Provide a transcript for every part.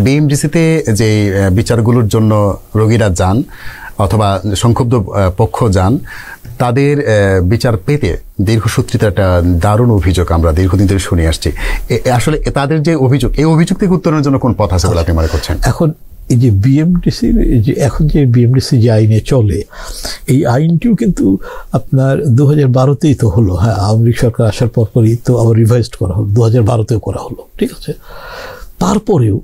বিএমডিসিতে যে বিচারগুলোর জন্য রোগীরা যান অথবা সংক্ষুব্ধ পক্ষ যান, তাদের বিচার পেতে দীর্ঘসূত্রিত একটা দারুণ অভিযোগ আমরা দীর্ঘদিন ধরে শুনে আসছি। আসলে তাদের যে অভিযোগ, এই অভিযোগ থেকে উত্তরণের জন্য কোন পথ আছে বলে আপনি মনে করছেন? এখন এই যে বিএমডিসির এখন যে বিএমডিসি যে আইনে চলে, এই আইনটিও কিন্তু আপনার 2012তেই তো হলো। হ্যাঁ, আওয়ামী লীগ সরকার আসার পরপরই তো আবার রিভাইজড করা হলো, 2012তেও করা হলো, ঠিক আছে। তারপরেও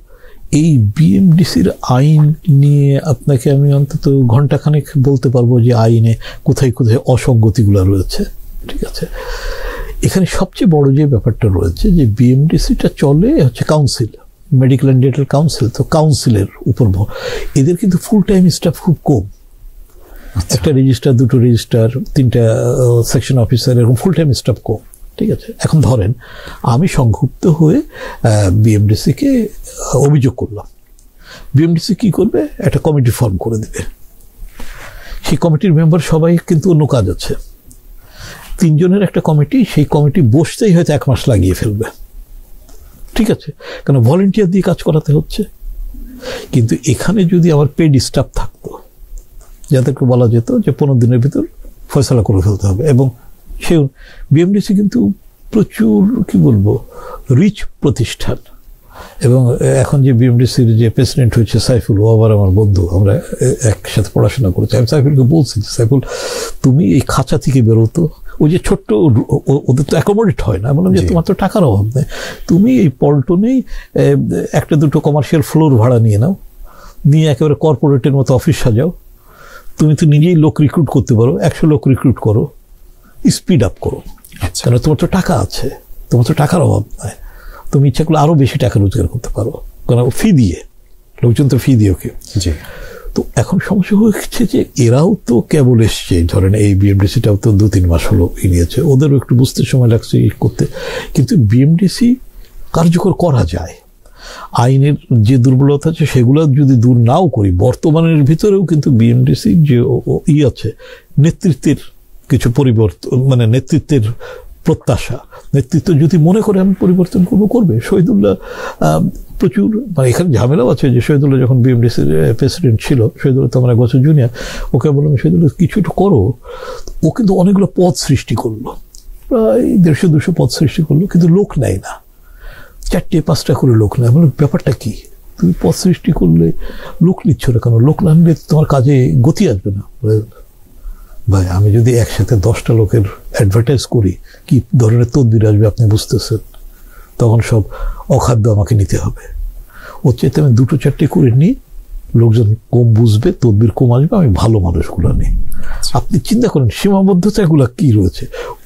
এই বিএমডিসির আইন নিয়ে আপনাকে আমি অন্তত ঘন্টাখানেক বলতে পারবো যে আইনে কোথায় কোথায় অসঙ্গতিগুলো রয়েছে, ঠিক আছে। এখানে সবচেয়ে বড় যে ব্যাপারটা রয়েছে যে বিএমডিসিটা চলে হচ্ছে council, medical and dental council. তো কাউন্সিলের উপর এদের কিন্তু ফুল টাইম স্টাফ খুব কম। একটা রেজিস্টার, দুটো রেজিস্টার, 3টা সেকশন অফিসার, এরকম ফুল টাইম স্টাফ কম, ঠিক আছে। এখন ধরেন আমি সংক্ষুব্ধ হয়ে বিএমডিসিকে অভিযোগ করলাম, বিএমডিসি কি করবে, একটা কমিটি ফর্ম করে দেবে। সেই কমিটির মেম্বার সবাই কিন্তু অন্য কাজ আছে, 3 জনের একটা কমিটি, সেই কমিটি বসতেই হয়তো 1 মাস লাগিয়ে ফেলবে, ঠিক আছে, কারণ ভলেন্টিয়ার দিয়ে কাজ করাতে হচ্ছে। কিন্তু এখানে যদি আমার পেড স্টাফ থাকতো, যাদেরকে বলা যেত যে 15 দিনের ভিতর ফয়সালা করে ফেলতে হবে, এবং সে বিএমডিসি কিন্তু প্রচুর কি বলবো রিচ প্রতিষ্ঠান। এবং এখন যে বিএমডিসির যে প্রেসিডেন্ট হয়েছে সাইফুল, ও আবার আমার বন্ধু, আমরা একসাথে পড়াশোনা করেছি। আমি সাইফুলকে বলছি, সাইফুল তুমি এই খাঁচা থেকে বেরোতো, ওই যে ছোট্ট, ওদের তো অ্যাকোমোডেট হয় না, বললাম যে তোমার তো টাকার অভাব নেই, তুমি এই পল্টনেই 1-2 কমার্শিয়াল ফ্লোর ভাড়া নিয়ে নাও, নিয়ে একেবারে কর্পোরেটের মতো অফিস সাজাও, তুমি তো নিজেই লোক রিক্রুট করতে পারো, 100 লোক রিক্রুট করো, স্পিড আপ করো, কারণ তোমার তো টাকা আছে, তোমার তো টাকার অভাব নয়, তুমি ইচ্ছা করলে আরো বেশি টাকা রোজগার করতে পারো, কারণ ফি দিয়ে, লোকজন তো ফি দিয়ে ওকে। তো এখন সমস্যা হচ্ছে যে এরাও তো কেবল এসছে, ধরেন এই বিএমডিসিটাও তো 2-3 মাস হলো নিয়েছে, ওদেরও একটু বুঝতে সময় লাগছে করতে। কিন্তু বিএমডিসি কার্যকর করা যায়, আইনের যে দুর্বলতা আছে সেগুলো যদি দূর নাও করি, বর্তমানের ভিতরেও কিন্তু বিএমডিসি যে আছে, নেতৃত্বের কিছু পরিবর্তন, মানে নেতৃত্বের প্রত্যাশা, নেতৃত্ব যদি মনে করে আমি পরিবর্তন করবো, করবে। শহীদুল্লাহ প্রচুর, মানে এখানে ঝামেলাও আছে যে শহীদুল্লাহ যখন বিএমডিসির প্রেসিডেন্ট ছিল, শহীদুল্লাহ তো আমার 1 বছর জুনিয়র, ওকে বললাম শহীদুল্লাহ কিছু একটু করো, ও কিন্তু অনেকগুলো পদ সৃষ্টি করলো, প্রায় 150-200 পদ সৃষ্টি করলো, কিন্তু লোক নেয় না, 4-5টা করে লোক নেয়। বললাম ব্যাপারটা কি, তুমি পদ সৃষ্টি করলে লোক নিচ্ছ না কেন, লোক না নিলে তোমার কাজে গতি আসবে না। ভাই আমি যদি একসাথে 10টা লোকের অ্যাডভার্টাইজ করি, কি ধরনের তদবির আসবে আপনি বুঝতেছেন, তখন সব অখাদ্য আমাকে নিতে হবে। ওর চাইতে আমি 2-4টে করে নিই, লোকজন কম বুঝবে, তদবির কম আসবে, আমি ভালো মানুষগুলো নিই। আপনি চিন্তা করেন সীমাবদ্ধতাগুলো কি রয়েছে।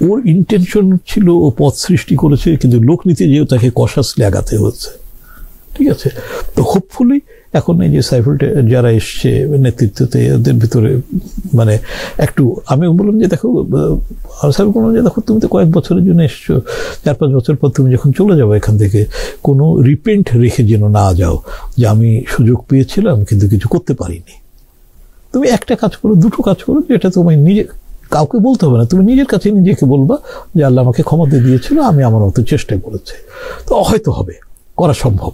ওর ইন্টেনশন ছিল ও পদ সৃষ্টি করেছে, কিন্তু লোক নিতে যেও তাকে কশাসলি আগাতে হচ্ছে, ঠিক আছে। তো হোপফুলি এখন এই যে সাইফুল যারা এসছে নেতৃত্বতে, এদের ভিতরে মানে একটু, আমি বললাম যে দেখো, সাইফুল বললাম যে দেখো তুমি তো কয়েক বছরের জন্য এসছো, 4-5 বছর পর তুমি যখন চলে যাবো এখান থেকে, কোনো রিপেন্ট রেখে যেন না যাও যে আমি সুযোগ পেয়েছিলাম কিন্তু কিছু করতে পারিনি। তুমি একটা কাজ করো, 2টো কাজ করো, যেটা তোমায় নিজে, কাউকে বলতে হবে না, তুমি নিজের কাছে নিজেকে বলবা যে আল্লাহ আমাকে ক্ষমতা দিয়েছিল, আমি আমার মতো চেষ্টা করেছি, তো হয়তো হবে, করা সম্ভব।